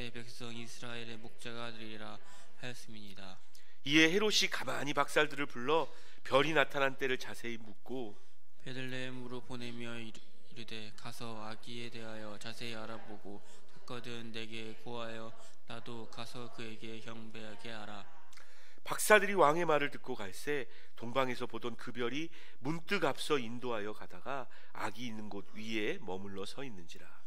내 백성 이스라엘의 목자가 되리라 하였음이니이다. 이에 헤롯이 가만히 박사들을 불러 별이 나타난 때를 자세히 묻고 베들레헴으로 보내며 이르되 가서 아기에 대하여 자세히 알아보고 찾거든 내게 고하여 나도 가서 그에게 경배하게 하라. 박사들이 왕의 말을 듣고 갈새 동방에서 보던 그 별이 문득 앞서 인도하여 가다가 아기 있는 곳 위에 머물러 서 있는지라.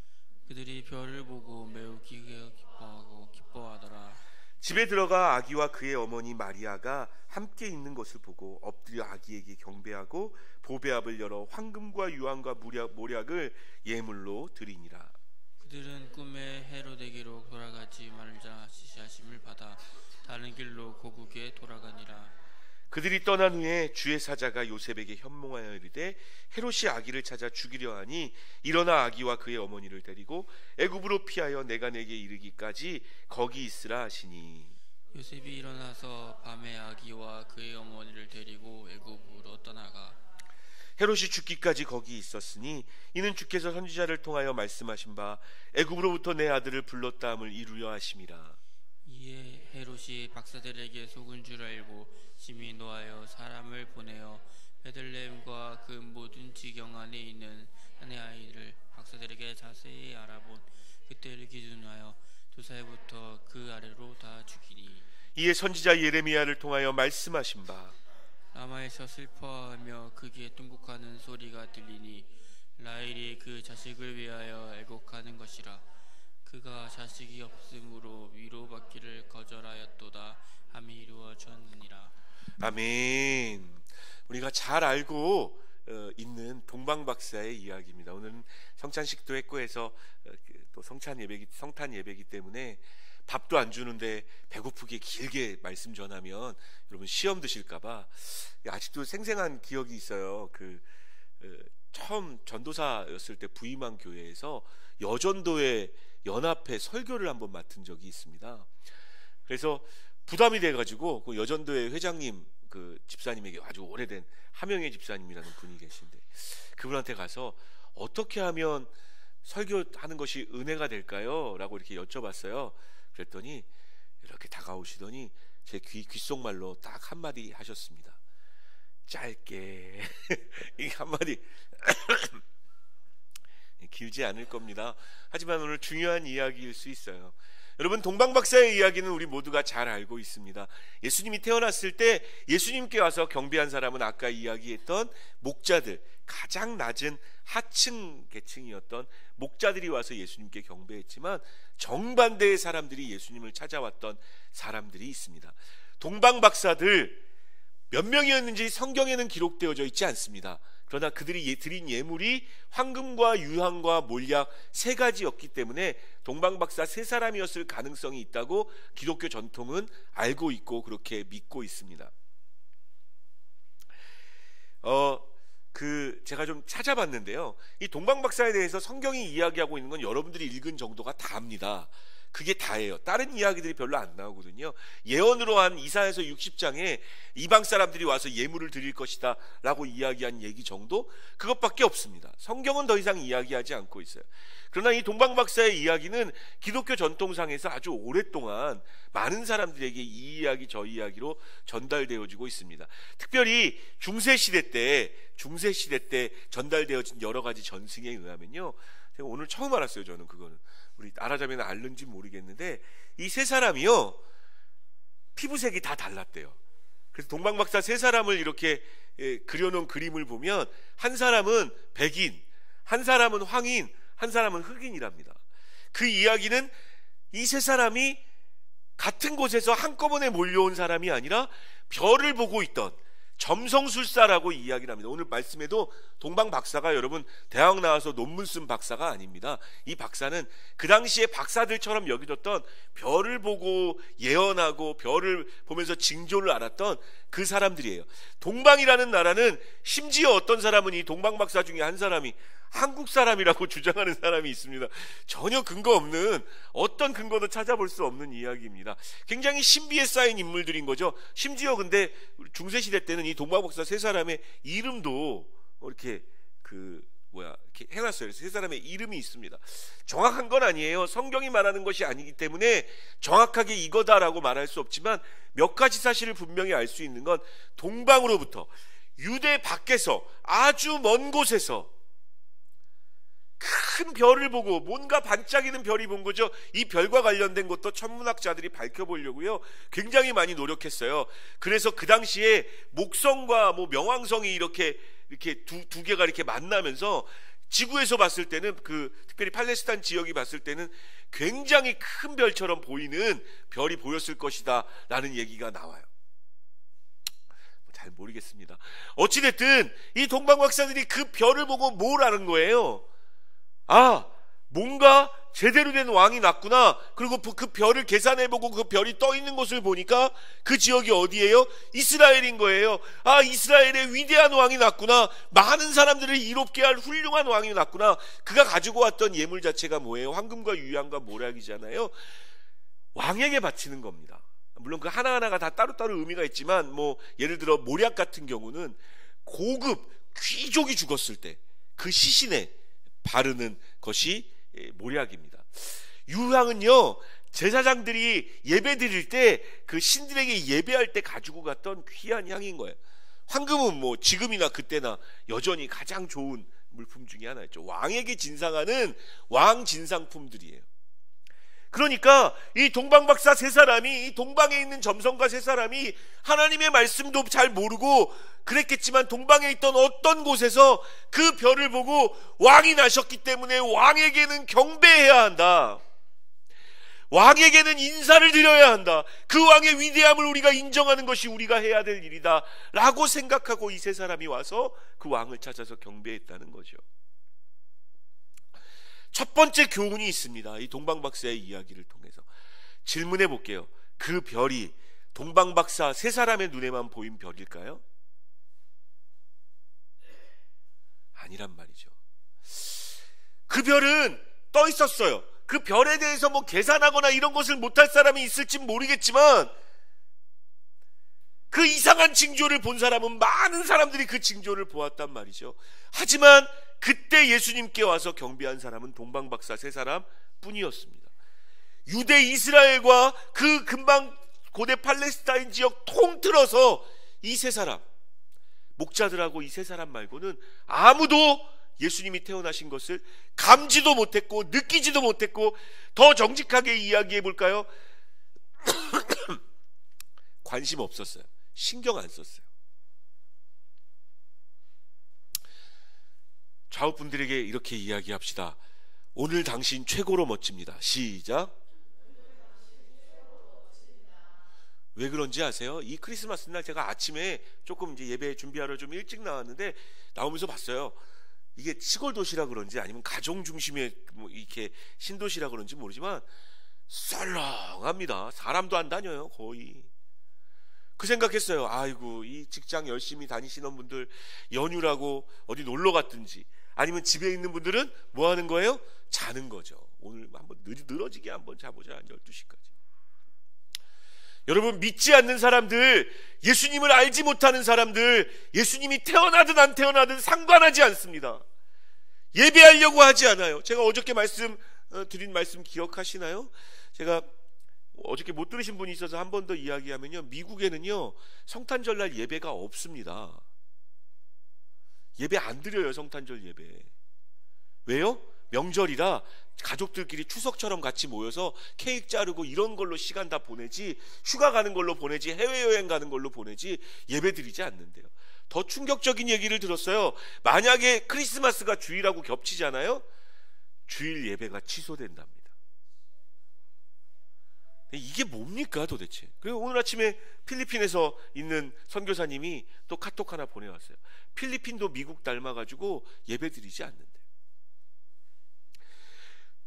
그들이 별을 보고 매우 기뻐하고 기뻐하더라. 집에 들어가 아기와 그의 어머니 마리아가 함께 있는 것을 보고 엎드려 아기에게 경배하고 보배압을 열어 황금과 유황과 모략을 예물로 드리니라. 그들은 꿈에 헤로데게로 돌아가지 말자 지시하심을 받아 다른 길로 고국에 돌아가니라. 그들이 떠난 후에 주의 사자가 요셉에게 현몽하여 이르되 헤롯이 아기를 찾아 죽이려 하니 일어나 아기와 그의 어머니를 데리고 애굽으로 피하여 내가 내게 이르기까지 거기 있으라 하시니 요셉이 일어나서 밤에 아기와 그의 어머니를 데리고 애굽으로 떠나가 헤롯이 죽기까지 거기 있었으니 이는 주께서 선지자를 통하여 말씀하신 바 애굽으로부터 내 아들을 불렀다 함을 이루려 하심이라. 이에 헤롯이 박사들에게 속은 줄 알고 심히 노하여 사람을 보내어 베들레헴과 그 모든 지경 안에 있는 한 아이를 박사들에게 자세히 알아본 그때를 기준하여 2살부터 그 아래로 다 죽이니 이에 선지자 예레미야를 통하여 말씀하신 바 라마에서 슬퍼하며 크게 통곡하는 소리가 들리니 라헬이 그 자식을 위하여 애곡하는 것이라. 그가 자식이 없으므로 위로받기를 거절하였도다 함이 이루어졌느니라. 아멘. 우리가 잘 알고 있는 동방박사의 이야기입니다. 오늘은 성찬식도 했고 해서 또 성탄 예배이기 때문에 밥도 안 주는데 배고프게 길게 말씀 전하면 여러분 시험 드실까봐 아직도 생생한 기억이 있어요. 처음 전도사였을 때 부임한 교회에서 여전도회 연합회 설교를 한번 맡은 적이 있습니다. 그래서 부담이 돼가지고 그 여전도회 회장님 그 집사님에게 아주 오래된 하명의 집사님이라는 분이 계신데 그분한테 가서 어떻게 하면 설교하는 것이 은혜가 될까요? 라고 이렇게 여쭤봤어요. 그랬더니 이렇게 다가오시더니 제 귓속말로 딱 한마디 하셨습니다. 짧게 이 한마디 길지 않을 겁니다. 하지만 오늘 중요한 이야기일 수 있어요. 여러분 동방박사의 이야기는 우리 모두가 잘 알고 있습니다. 예수님이 태어났을 때 예수님께 와서 경배한 사람은 아까 이야기했던 목자들, 가장 낮은 하층 계층이었던 목자들이 와서 예수님께 경배했지만 정반대의 사람들이 예수님을 찾아왔던 사람들이 있습니다. 동방박사들 몇 명이었는지 성경에는 기록되어져 있지 않습니다. 그러나 그들이 드린 예물이 황금과 유황과 몰약 3가지였기 때문에 동방박사 3사람이었을 가능성이 있다고 기독교 전통은 알고 있고 그렇게 믿고 있습니다. 제가 좀 찾아봤는데요. 이 동방박사에 대해서 성경이 이야기하고 있는 건 여러분들이 읽은 정도가 다입니다. 그게 다예요. 다른 이야기들이 별로 안 나오거든요. 예언으로 한 이사야서 60장에 이방 사람들이 와서 예물을 드릴 것이다 라고 이야기한 얘기 정도, 그것밖에 없습니다. 성경은 더 이상 이야기하지 않고 있어요. 그러나 이 동방박사의 이야기는 기독교 전통상에서 아주 오랫동안 많은 사람들에게 이 이야기 저 이야기로 전달되어지고 있습니다. 특별히 중세시대 때 전달되어진 여러 가지 전승에 의하면요, 제가 오늘 처음 알았어요. 저는 그거는 우리 알아자면 알는지 모르겠는데 이 3사람이요 피부색이 다 달랐대요. 그래서 동방박사 3사람을 이렇게 그려놓은 그림을 보면 한 사람은 백인, 한 사람은 황인, 한 사람은 흑인이랍니다. 그 이야기는 이 3사람이 같은 곳에서 한꺼번에 몰려온 사람이 아니라 별을 보고 있던 점성술사라고 이야기를 합니다. 오늘 말씀에도 동방박사가 여러분 대학 나와서 논문 쓴 박사가 아닙니다. 이 박사는 그 당시에 박사들처럼 여겨졌던 별을 보고 예언하고 별을 보면서 징조를 알았던 그 사람들이에요. 동방이라는 나라는 심지어 어떤 사람은 이 동방박사 중에 한 사람이 한국 사람이라고 주장하는 사람이 있습니다. 전혀 근거 없는, 어떤 근거도 찾아볼 수 없는 이야기입니다. 굉장히 신비에 쌓인 인물들인 거죠. 심지어 근데 중세시대 때는 이 동방박사 3사람의 이름도 이렇게 이렇게 해놨어요. 세 사람의 이름이 있습니다. 정확한 건 아니에요. 성경이 말하는 것이 아니기 때문에 정확하게 이거다라고 말할 수 없지만 몇 가지 사실을 분명히 알 수 있는 건 동방으로부터 유대 밖에서 아주 먼 곳에서 큰 별을 보고 뭔가 반짝이는 별이 본 거죠. 이 별과 관련된 것도 천문학자들이 밝혀보려고요 굉장히 많이 노력했어요. 그래서 그 당시에 목성과 명왕성이 이렇게 두 개가 이렇게 만나면서 지구에서 봤을 때는 특별히 팔레스타인 지역이 봤을 때는 굉장히 큰 별처럼 보이는 별이 보였을 것이다 라는 얘기가 나와요. 잘 모르겠습니다. 어찌됐든 이 동방박사들이 그 별을 보고 뭘 아는 거예요? 뭔가 제대로 된 왕이 났구나. 그리고 그 별을 계산해보고 그 별이 떠 있는 곳을 보니까 그 지역이 어디예요? 이스라엘인 거예요. 이스라엘의 위대한 왕이 났구나. 많은 사람들을 이롭게 할 훌륭한 왕이 났구나. 그가 가지고 왔던 예물 자체가 뭐예요? 황금과 유향과 모략이잖아요. 왕에게 바치는 겁니다. 물론 그 하나하나가 다 따로따로 의미가 있지만 예를 들어 모략 같은 경우는 고급 귀족이 죽었을 때 그 시신에 바르는 것이 모략입니다. 유향은요, 제사장들이 예배 드릴 때 그 신들에게 예배할 때 가지고 갔던 귀한 향인 거예요. 황금은 지금이나 그때나 여전히 가장 좋은 물품 중에 하나였죠. 왕에게 진상하는 왕 진상품들이에요. 그러니까 이 동방박사 세 사람이, 이 동방에 있는 점성가 세 사람이 하나님의 말씀도 잘 모르고 그랬겠지만 동방에 있던 어떤 곳에서 그 별을 보고 왕이 나셨기 때문에 왕에게는 경배해야 한다. 왕에게는 인사를 드려야 한다. 그 왕의 위대함을 우리가 인정하는 것이 우리가 해야 될 일이다 라고 생각하고 이 세 사람이 와서 그 왕을 찾아서 경배했다는 거죠. 첫 번째 교훈이 있습니다. 이 동방박사의 이야기를 통해서 질문해 볼게요. 그 별이 동방박사 세 사람의 눈에만 보인 별일까요? 아니란 말이죠. 그 별은 떠 있었어요. 그 별에 대해서 계산하거나 이런 것을 못할 사람이 있을지 모르겠지만 그 이상한 징조를 본 사람은 많은 사람들이 그 징조를 보았단 말이죠. 하지만 그때 예수님께 와서 경배한 사람은 동방박사 세 사람 뿐이었습니다. 유대 이스라엘과 그 근방 고대 팔레스타인 지역 통틀어서 이 세 사람, 목자들하고 이 세 사람 말고는 아무도 예수님이 태어나신 것을 감지도 못했고 느끼지도 못했고, 더 정직하게 이야기해 볼까요? 관심 없었어요. 신경 안 썼어요. 좌우분들에게 이렇게 이야기합시다. 오늘 당신 최고로 멋집니다. 시작. 왜 그런지 아세요? 이 크리스마스 날 제가 아침에 조금 이제 예배 준비하러 좀 일찍 나왔는데 나오면서 봤어요. 이게 시골 도시라 그런지 아니면 가정 중심의 이렇게 신도시라 그런지 모르지만 썰렁합니다. 사람도 안 다녀요, 거의. 그 생각했어요. 아이고, 이 직장 열심히 다니시는 분들 연휴라고 어디 놀러 갔든지 아니면 집에 있는 분들은 뭐 하는 거예요? 자는 거죠. 오늘 한번 늘어지게 한번 자보자. 한 12시까지. 여러분, 믿지 않는 사람들, 예수님을 알지 못하는 사람들, 예수님이 태어나든 안 태어나든 상관하지 않습니다. 예배하려고 하지 않아요. 제가 어저께 드린 말씀 기억하시나요? 제가 어저께 못 들으신 분이 있어서 한 번 더 이야기하면요, 미국에는요 성탄절날 예배가 없습니다. 예배 안 드려요. 성탄절 예배. 왜요? 명절이라 가족들끼리 추석처럼 같이 모여서 케이크 자르고 이런 걸로 시간 다 보내지, 휴가 가는 걸로 보내지, 해외여행 가는 걸로 보내지 예배 드리지 않는데요. 더 충격적인 얘기를 들었어요. 만약에 크리스마스가 주일하고 겹치잖아요, 주일 예배가 취소된답니다. 이게 뭡니까 도대체? 그리고 오늘 아침에 필리핀에서 있는 선교사님이 또 카톡 하나 보내왔어요. 필리핀도 미국 닮아가지고 예배 드리지 않는데.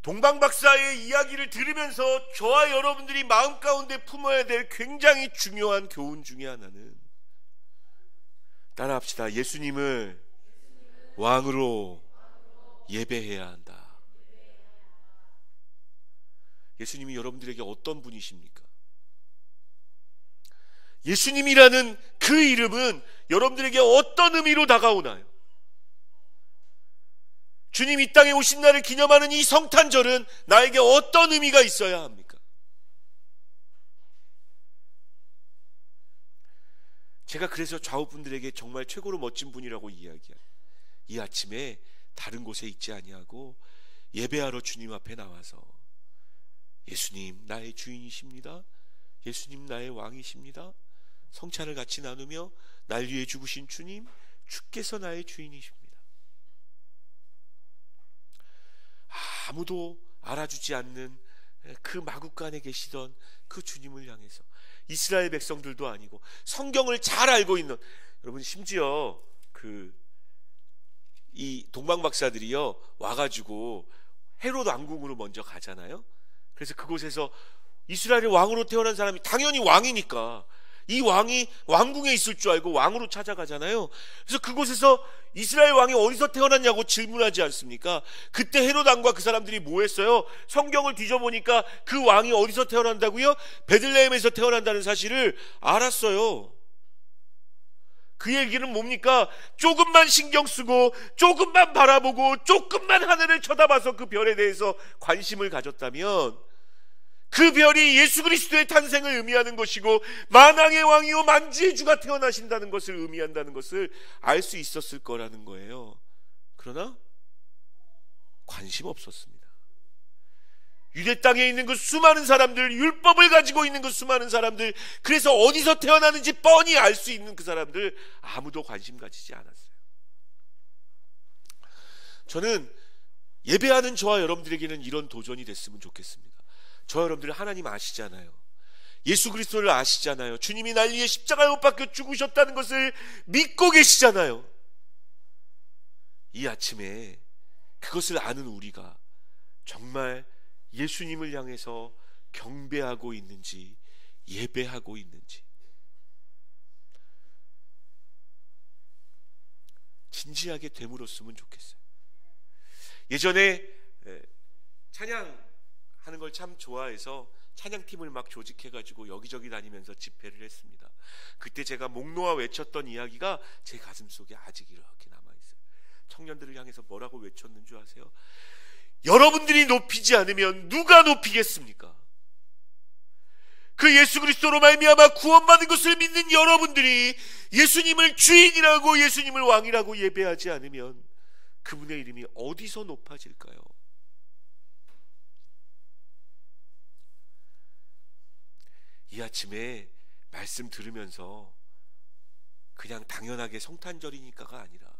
동방박사의 이야기를 들으면서 저와 여러분들이 마음 가운데 품어야 될 굉장히 중요한 교훈 중에 하나는, 따라합시다. 예수님을 왕으로 예배해야 한다. 예수님이 여러분들에게 어떤 분이십니까? 예수님이라는 그 이름은 여러분들에게 어떤 의미로 다가오나요? 주님 이 땅에 오신 날을 기념하는 이 성탄절은 나에게 어떤 의미가 있어야 합니까? 제가 그래서 좌우분들에게 정말 최고로 멋진 분이라고 이야기해요. 이 아침에 다른 곳에 있지 아니하고 예배하러 주님 앞에 나와서 예수님 나의 주인이십니다. 예수님 나의 왕이십니다. 성찬을 같이 나누며 날 위해 죽으신 주님, 주께서 나의 주인이십니다. 아무도 알아주지 않는 그 마국간에 계시던 그 주님을 향해서 이스라엘 백성들도 아니고 성경을 잘 알고 있는 여러분, 심지어 이 동방 박사들이요 와가지고 헤롯 왕궁으로 먼저 가잖아요. 그래서 그곳에서 이스라엘의 왕으로 태어난 사람이 당연히 왕이니까 이 왕이 왕궁에 있을 줄 알고 왕으로 찾아가잖아요. 그래서 그곳에서 이스라엘 왕이 어디서 태어났냐고 질문하지 않습니까? 그때 헤롯 왕과 그 사람들이 뭐 했어요? 성경을 뒤져보니까 그 왕이 어디서 태어난다고요? 베들레헴에서 태어난다는 사실을 알았어요. 그 얘기는 뭡니까? 조금만 신경 쓰고 조금만 바라보고 조금만 하늘을 쳐다봐서 그 별에 대해서 관심을 가졌다면 그 별이 예수 그리스도의 탄생을 의미하는 것이고 만왕의 왕이요 만주의 주가 태어나신다는 것을 의미한다는 것을 알 수 있었을 거라는 거예요. 그러나 관심 없었습니다. 유대 땅에 있는 그 수많은 사람들, 율법을 가지고 있는 그 수많은 사람들, 그래서 어디서 태어나는지 뻔히 알 수 있는 그 사람들 아무도 관심 가지지 않았어요. 저는 예배하는 저와 여러분들에게는 이런 도전이 됐으면 좋겠습니다. 저 여러분들 하나님 아시잖아요. 예수 그리스도를 아시잖아요. 주님이 날 위해 십자가에 못 박혀 죽으셨다는 것을 믿고 계시잖아요. 이 아침에 그것을 아는 우리가 정말 예수님을 향해서 경배하고 있는지 예배하고 있는지 진지하게 되물었으면 좋겠어요. 예전에 찬양하는 걸 참 좋아해서 찬양팀을 막 조직해가지고 여기저기 다니면서 집회를 했습니다. 그때 제가 목 놓아 외쳤던 이야기가 제 가슴 속에 아직 이렇게 남아있어요. 청년들을 향해서 뭐라고 외쳤는 줄 아세요? 여러분들이 높이지 않으면 누가 높이겠습니까? 그 예수 그리스도로 말미암아 구원받은 것을 믿는 여러분들이 예수님을 주인이라고 예수님을 왕이라고 예배하지 않으면 그분의 이름이 어디서 높아질까요? 이 아침에 말씀 들으면서 그냥 당연하게 성탄절이니까가 아니라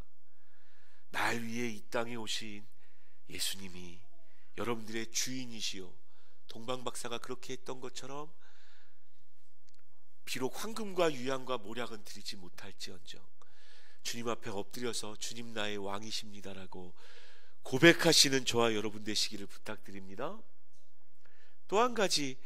날 위해 이 땅에 오신 예수님이 여러분들의 주인이시요, 동방박사가 그렇게 했던 것처럼 비록 황금과 유향과 모략은 드리지 못할지언정 주님 앞에 엎드려서 주님 나의 왕이십니다라고 고백하시는 저와 여러분 되시기를 부탁드립니다. 또 한 가지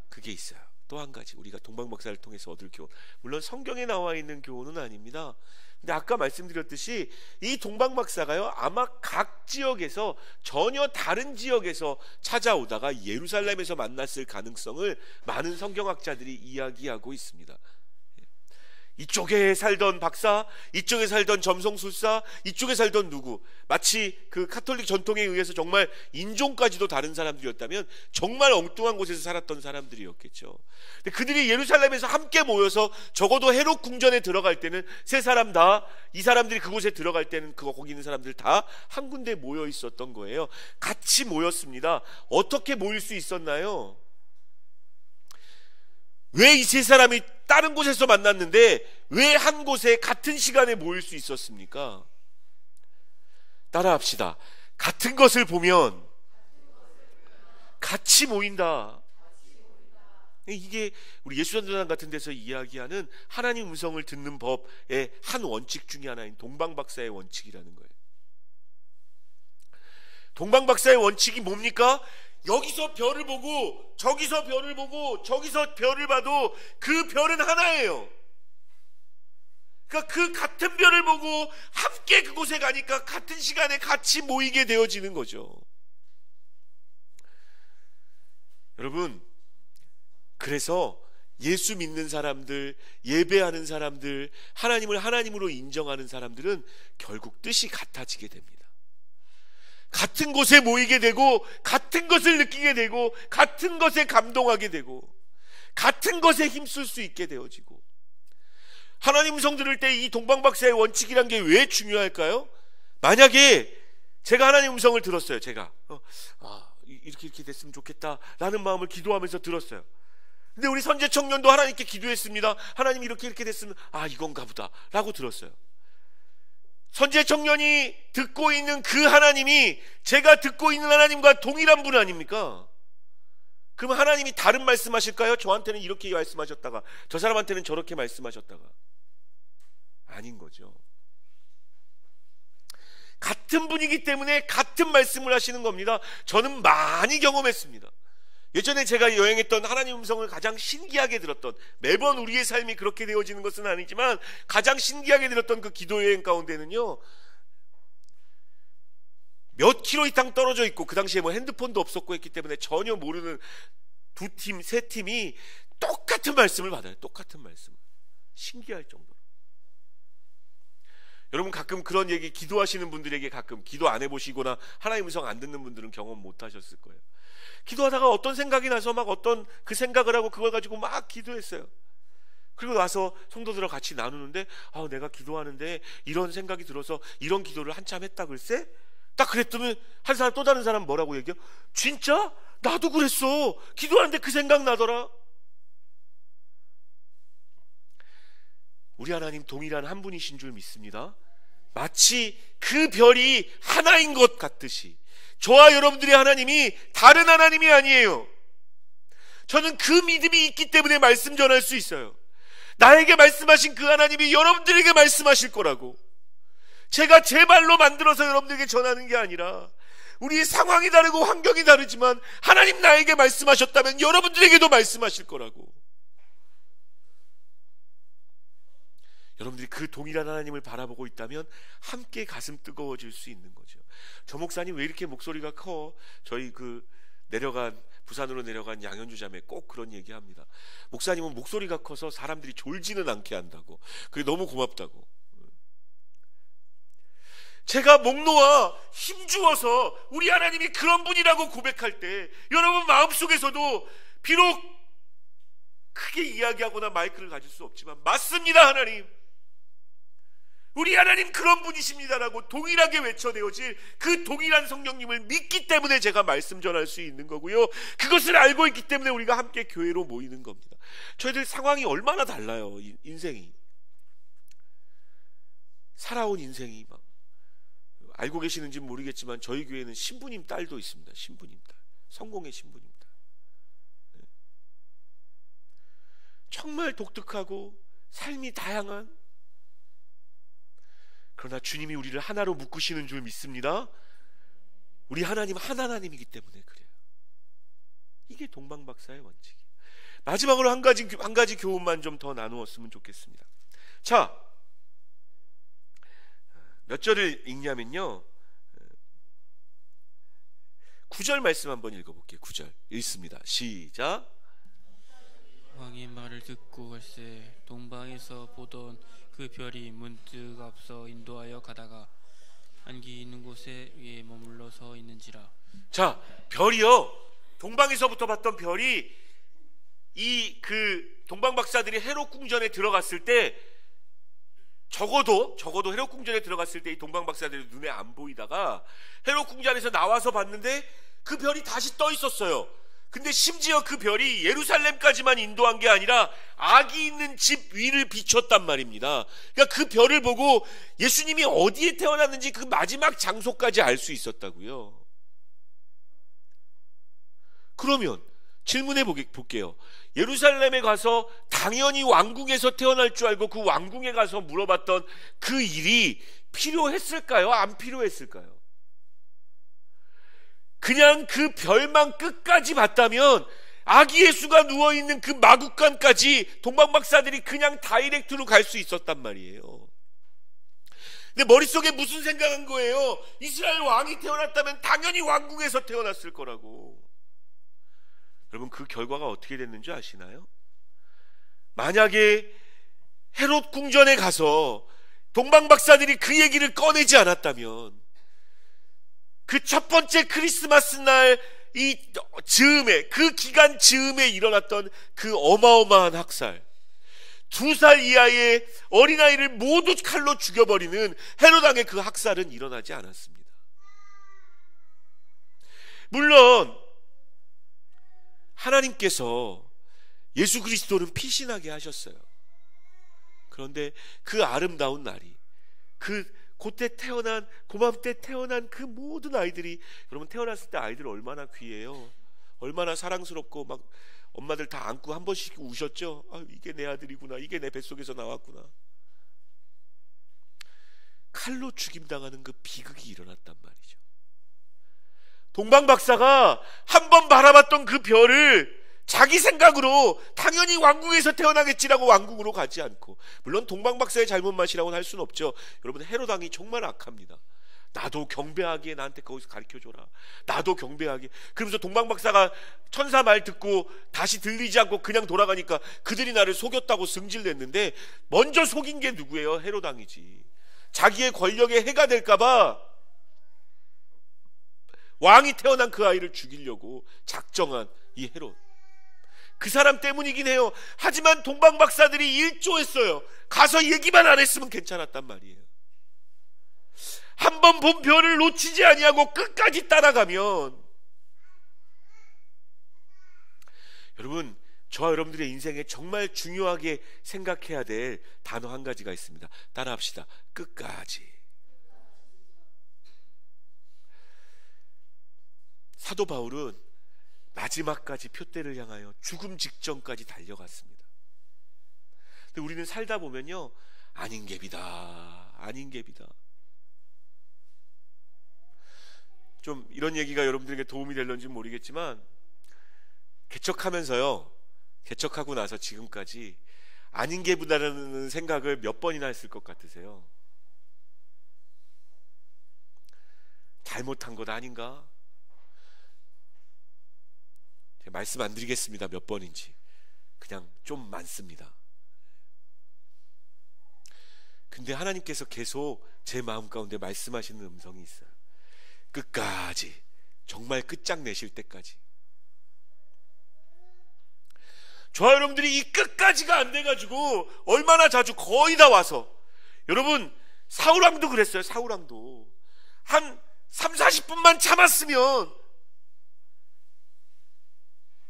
그게 있어요. 또 한 가지 우리가 동방박사를 통해서 얻을 교훈, 물론 성경에 나와 있는 교훈은 아닙니다. 근데 아까 말씀드렸듯이 이 동방박사가요 아마 각 지역에서 전혀 다른 지역에서 찾아오다가 예루살렘에서 만났을 가능성을 많은 성경학자들이 이야기하고 있습니다. 이쪽에 살던 박사, 이쪽에 살던 점성술사, 이쪽에 살던 누구, 마치 그 카톨릭 전통에 의해서 정말 인종까지도 다른 사람들이었다면 정말 엉뚱한 곳에서 살았던 사람들이었겠죠. 근데 그들이 예루살렘에서 함께 모여서 적어도 헤롯 궁전에 들어갈 때는 세 사람 다, 이 사람들이 그곳에 들어갈 때는 거기 있는 사람들 다 한 군데 모여 있었던 거예요. 같이 모였습니다. 어떻게 모일 수 있었나요? 왜 이 세 사람이 다른 곳에서 만났는데 왜 한 곳에 같은 시간에 모일 수 있었습니까? 따라합시다. 같은 것을 보면 같이 모인다. 이게 우리 예수전도단 같은 데서 이야기하는 하나님 음성을 듣는 법의 한 원칙 중에 하나인 동방박사의 원칙이라는 거예요. 동방박사의 원칙이 뭡니까? 여기서 별을 보고 저기서 별을 보고 저기서 별을 봐도 그 별은 하나예요. 그러니까 그 같은 별을 보고 함께 그곳에 가니까 같은 시간에 같이 모이게 되어지는 거죠. 여러분, 그래서 예수 믿는 사람들, 예배하는 사람들, 하나님을 하나님으로 인정하는 사람들은 결국 뜻이 같아지게 됩니다. 같은 곳에 모이게 되고 같은 것을 느끼게 되고 같은 것에 감동하게 되고 같은 것에 힘쓸 수 있게 되어지고, 하나님 음성 들을 때 이 동방박사의 원칙이란 게 왜 중요할까요? 만약에 제가 하나님 음성을 들었어요. 제가 이렇게 됐으면 좋겠다 라는 마음을 기도하면서 들었어요. 근데 우리 선제 청년도 하나님께 기도했습니다. 하나님 이렇게 됐으면 이건가 보다 라고 들었어요. 선제 청년이 듣고 있는 그 하나님이 제가 듣고 있는 하나님과 동일한 분 아닙니까? 그럼 하나님이 다른 말씀하실까요? 저한테는 이렇게 말씀하셨다가 저 사람한테는 저렇게 말씀하셨다가. 아닌 거죠. 같은 분이기 때문에 같은 말씀을 하시는 겁니다. 저는 많이 경험했습니다. 예전에 제가 여행했던 하나님 음성을 가장 신기하게 들었던, 매번 우리의 삶이 그렇게 되어지는 것은 아니지만 가장 신기하게 들었던 그 기도 여행 가운데는요, 몇 킬로 이상 떨어져 있고 그 당시에 뭐 핸드폰도 없었고 했기 때문에 전혀 모르는 두 팀, 세 팀이 똑같은 말씀을 받아요. 똑같은 말씀을. 신기할 정도로. 여러분 가끔 그런 얘기, 기도하시는 분들에게 가끔 기도 안 해보시거나 하나님 음성 안 듣는 분들은 경험 못 하셨을 거예요. 기도하다가 어떤 생각이 나서 막 어떤 그 생각을 하고 그걸 가지고 막 기도했어요. 그리고 나서 성도들과 같이 나누는데 내가 기도하는데 이런 생각이 들어서 이런 기도를 한참 했다 글쎄? 딱 그랬더니 한 사람 또 다른 사람 뭐라고 얘기해요? 진짜? 나도 그랬어. 기도하는데 그 생각 나더라. 우리 하나님 동일한 한 분이신 줄 믿습니다. 마치 그 별이 하나인 것 같듯이 저와 여러분들의 하나님이 다른 하나님이 아니에요. 저는 그 믿음이 있기 때문에 말씀 전할 수 있어요. 나에게 말씀하신 그 하나님이 여러분들에게 말씀하실 거라고. 제가 제 말로 만들어서 여러분들에게 전하는 게 아니라, 우리의 상황이 다르고 환경이 다르지만 하나님 나에게 말씀하셨다면 여러분들에게도 말씀하실 거라고. 여러분들이 그 동일한 하나님을 바라보고 있다면 함께 가슴 뜨거워질 수 있는 거죠. 저 목사님 왜 이렇게 목소리가 커? 저희 부산으로 내려간 양현주 자매 꼭 그런 얘기합니다. 목사님은 목소리가 커서 사람들이 졸지는 않게 한다고. 그게 너무 고맙다고. 제가 목 놓아 힘주어서 우리 하나님이 그런 분이라고 고백할 때 여러분 마음속에서도 비록 크게 이야기하거나 마이크를 가질 수 없지만 맞습니다 하나님, 우리 하나님 그런 분이십니다라고 동일하게 외쳐내어질 그 동일한 성령님을 믿기 때문에 제가 말씀 전할 수 있는 거고요. 그것을 알고 있기 때문에 우리가 함께 교회로 모이는 겁니다. 저희들 상황이 얼마나 달라요. 인생이, 살아온 인생이 막. 알고 계시는지는 모르겠지만 저희 교회는 신부님 딸도 있습니다. 신부님 딸, 성공의 신부님 딸. 정말 독특하고 삶이 다양한, 그러나 주님이 우리를 하나로 묶으시는 줄 믿습니다. 우리 하나님 한 하나님이기 때문에 그래요. 이게 동방박사의 원칙이에요. 마지막으로 한 가지 교훈만 좀 더 나누었으면 좋겠습니다. 자, 몇 절을 읽냐면요, 9절 말씀 한번 읽어볼게요. 9절 읽습니다. 시작. 왕의 말을 듣고 갈새 동방에서 보던 그 별이 문득 앞서 인도하여 가다가 안기 있는 곳에 위에 머물러 서 있는지라. 자, 별이요, 동방에서부터 봤던 별이 이 동방박사들이 헤롯 궁전에 들어갔을 때, 적어도 헤롯 궁전에 들어갔을 때 이 동방박사들이 눈에 안 보이다가 헤롯 궁전에서 나와서 봤는데 그 별이 다시 떠 있었어요. 근데 심지어 그 별이 예루살렘까지만 인도한 게 아니라 아기 있는 집 위를 비췄단 말입니다. 그러니까 그 별을 보고 예수님이 어디에 태어났는지 그 마지막 장소까지 알 수 있었다고요. 그러면 질문해 볼게요. 예루살렘에 가서 당연히 왕궁에서 태어날 줄 알고 그 왕궁에 가서 물어봤던 그 일이 필요했을까요? 안 필요했을까요? 그냥 그 별만 끝까지 봤다면 아기 예수가 누워있는 그 마국간까지 동방박사들이 그냥 다이렉트로 갈 수 있었단 말이에요. 근데 머릿속에 무슨 생각한 거예요? 이스라엘 왕이 태어났다면 당연히 왕궁에서 태어났을 거라고. 여러분 그 결과가 어떻게 됐는지 아시나요? 만약에 헤롯 궁전에 가서 동방박사들이 그 얘기를 꺼내지 않았다면 그 첫 번째 크리스마스 날 이 즈음에, 그 기간 즈음에 일어났던 그 어마어마한 학살, 2살 이하의 어린아이를 모두 칼로 죽여버리는 헤롯 왕의 그 학살은 일어나지 않았습니다. 물론 하나님께서 예수 그리스도를 피신하게 하셨어요. 그런데 그 아름다운 날이, 그맘때 태어난 그 모든 아이들이, 여러분 태어났을 때 아이들 얼마나 귀해요. 얼마나 사랑스럽고 막 엄마들 다 안고 한 번씩 우셨죠. 아, 이게 내 아들이구나, 이게 내 뱃속에서 나왔구나. 칼로 죽임당하는 그 비극이 일어났단 말이죠. 동방박사가 한 번 바라봤던 그 별을 자기 생각으로 당연히 왕궁에서 태어나겠지라고 왕궁으로 가지 않고, 물론 동방박사의 잘못만이라고는 할 수는 없죠. 여러분 헤롯 왕이 정말 악합니다. 나도 경배하기에 나한테 거기서 가르쳐줘라, 나도 경배하게. 그러면서 동방박사가 천사 말 듣고 다시 들리지 않고 그냥 돌아가니까 그들이 나를 속였다고 승질냈는데, 먼저 속인 게 누구예요? 헤롯왕이지. 자기의 권력에 해가 될까봐 왕이 태어난 그 아이를 죽이려고 작정한 이 헤롯, 그 사람 때문이긴 해요. 하지만 동방박사들이 일조했어요. 가서 얘기만 안 했으면 괜찮았단 말이에요. 한 번 본 별을 놓치지 아니하고 끝까지 따라가면, 여러분 저와 여러분들의 인생에 정말 중요하게 생각해야 될 단어 한 가지가 있습니다. 따라합시다. 끝까지. 사도 바울은 마지막까지 표대를 향하여 죽음 직전까지 달려갔습니다. 근데 우리는 살다 보면요, 아닌 갭이다, 아닌 갭이다. 좀 이런 얘기가 여러분들에게 도움이 될런지 모르겠지만, 개척하고 나서 지금까지 아닌 갭이다라는 생각을 몇 번이나 했을 것 같으세요? 잘못한 것 아닌가? 말씀 안 드리겠습니다. 몇 번인지. 그냥 좀 많습니다. 근데 하나님께서 계속 제 마음 가운데 말씀하시는 음성이 있어요. 끝까지, 정말 끝장내실 때까지. 저와 여러분들이 이 끝까지가 안 돼가지고 얼마나 자주 거의 다 와서, 여러분 사울왕도 그랬어요. 사울왕도 한 30-40분만 참았으면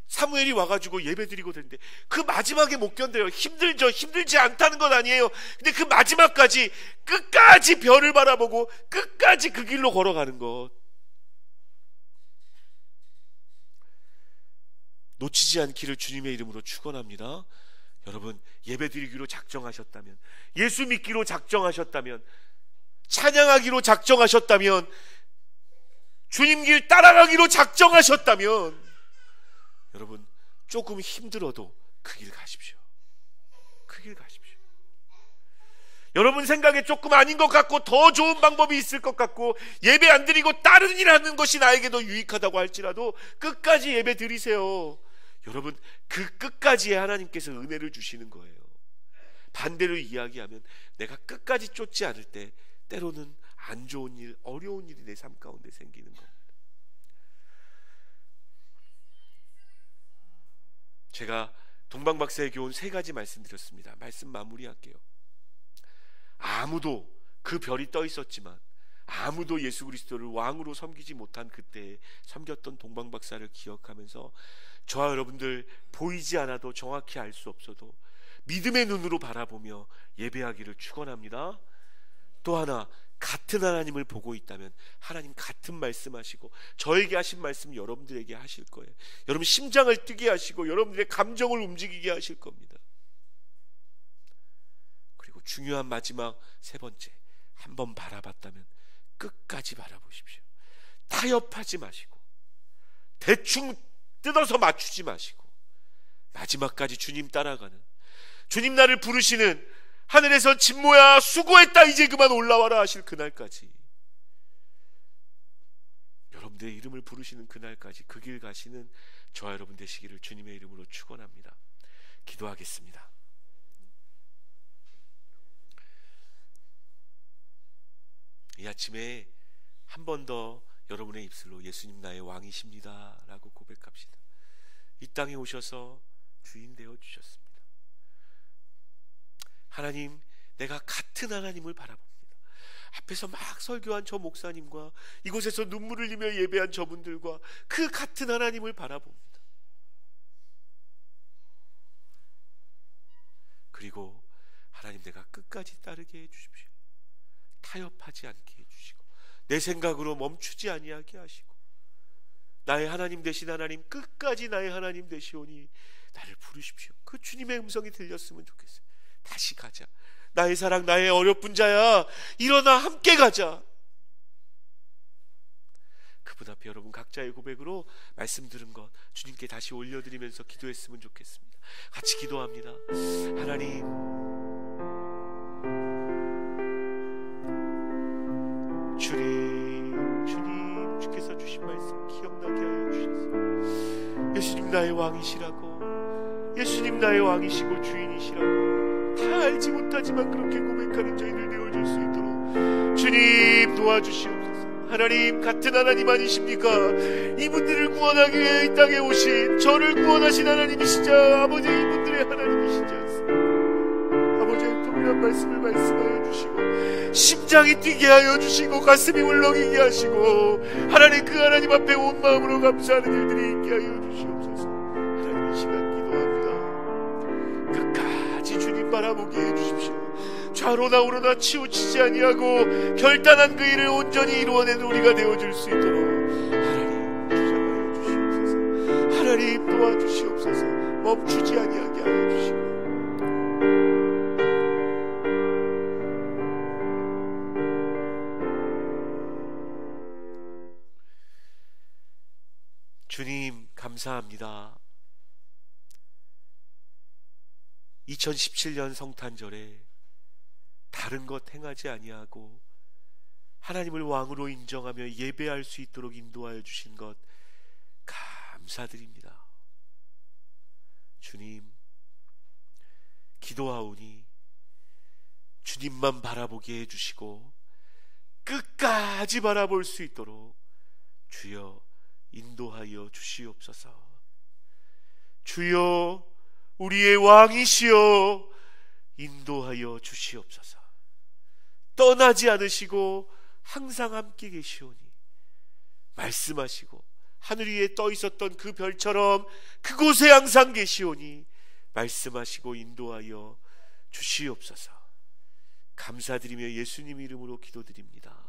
사무엘이 와가지고 예배드리고 되는데, 그 마지막에 못 견뎌요. 힘들죠. 힘들지 않다는 건 아니에요. 근데 그 마지막까지, 끝까지 별을 바라보고 끝까지 그 길로 걸어가는 것, 놓치지 않기를 주님의 이름으로 축원합니다. 여러분 예배드리기로 작정하셨다면, 예수 믿기로 작정하셨다면, 찬양하기로 작정하셨다면, 주님 길 따라가기로 작정하셨다면, 여러분 조금 힘들어도 그 길 가십시오. 그 길 가십시오. 여러분 생각에 조금 아닌 것 같고 더 좋은 방법이 있을 것 같고 예배 안 드리고 다른 일 하는 것이 나에게 더 유익하다고 할지라도 끝까지 예배 드리세요. 여러분 그 끝까지에 하나님께서 은혜를 주시는 거예요. 반대로 이야기하면, 내가 끝까지 쫓지 않을 때 때로는 안 좋은 일, 어려운 일이 내 삶 가운데 생기는 겁니다. 제가 동방박사의 교훈 3가지 말씀드렸습니다. 말씀 마무리할게요. 아무도, 그 별이 떠 있었지만 아무도 예수 그리스도를 왕으로 섬기지 못한 그때에 섬겼던 동방박사를 기억하면서, 저와 여러분들 보이지 않아도 정확히 알 수 없어도 믿음의 눈으로 바라보며 예배하기를 축원합니다. 또 하나, 같은 하나님을 보고 있다면 하나님 같은 말씀하시고 저에게 하신 말씀 여러분들에게 하실 거예요. 여러분 심장을 뛰게 하시고 여러분들의 감정을 움직이게 하실 겁니다. 그리고 중요한 마지막 3번째, 한번 바라봤다면 끝까지 바라보십시오. 타협하지 마시고 대충 뜯어서 맞추지 마시고 마지막까지 주님 따라가는, 주님 나를 부르시는, 하늘에서 진모야 수고했다 이제 그만 올라와라 하실 그날까지, 여러분들의 이름을 부르시는 그날까지 그 길 가시는 저와 여러분 되시기를 주님의 이름으로 축원합니다. 기도하겠습니다. 이 아침에 한 번 더 여러분의 입술로 예수님 나의 왕이십니다 라고 고백합시다. 이 땅에 오셔서 주인 되어 주셨습니다. 하나님, 내가 같은 하나님을 바라봅니다. 앞에서 막 설교한 저 목사님과 이곳에서 눈물을 흘리며 예배한 저분들과 그 같은 하나님을 바라봅니다. 그리고 하나님, 내가 끝까지 따르게 해주십시오. 타협하지 않게 해주시고 내 생각으로 멈추지 아니하게 하시고 나의 하나님 되신 하나님, 끝까지 나의 하나님 되시오니 나를 부르십시오. 그 주님의 음성이 들렸으면 좋겠어요. 다시 가자. 나의 사랑, 나의 어여쁜 자야, 일어나 함께 가자. 그분 앞에 여러분 각자의 고백으로 말씀 들은 것 주님께 다시 올려드리면서 기도했으면 좋겠습니다. 같이 기도합니다. 하나님, 주님, 주께서 주신 말씀 기억나게 하여 주셔서 예수님 나의 왕이시라고, 예수님 나의 왕이시고 주인이시라고 다 알지 못하지만 그렇게 고백하는 저희들 되어줄 수 있도록 주님 도와주시옵소서. 하나님, 같은 하나님 아니십니까? 이분들을 구원하기 위해 이 땅에 오신, 저를 구원하신 하나님이시자 아버지, 이분들의 하나님이시지 않습니까? 아버지의 동일한 말씀을 말씀하여 주시고 심장이 뛰게 하여 주시고 가슴이 울렁이게 하시고 하나님, 그 하나님 앞에 온 마음으로 감사하는 일들이 있게 하여 주시옵소서. 하나님, 이 시간 기도합니다. 끝까지 주님 바라보게 해주십시오. 좌로나 우로나 치우치지 아니하고 결단한 그 일을 온전히 이루어내는 우리가 되어줄 수 있도록 하나님 주장하여 주시옵소서. 하나님 도와주시옵소서. 멈추지 아니하게 하여 주시고 주님 감사합니다. 2017년 성탄절에 다른 것 행하지 아니하고 하나님을 왕으로 인정하며 예배할 수 있도록 인도하여 주신 것 감사드립니다. 주님, 기도하오니 주님만 바라보게 해주시고 끝까지 바라볼 수 있도록 주여 인도하여 주시옵소서. 주여, 우리의 왕이시여 인도하여 주시옵소서. 떠나지 않으시고 항상 함께 계시오니 말씀하시고 하늘 위에 떠 있었던 그 별처럼 그곳에 항상 계시오니 말씀하시고 인도하여 주시옵소서. 감사드리며 예수님 이름으로 기도드립니다.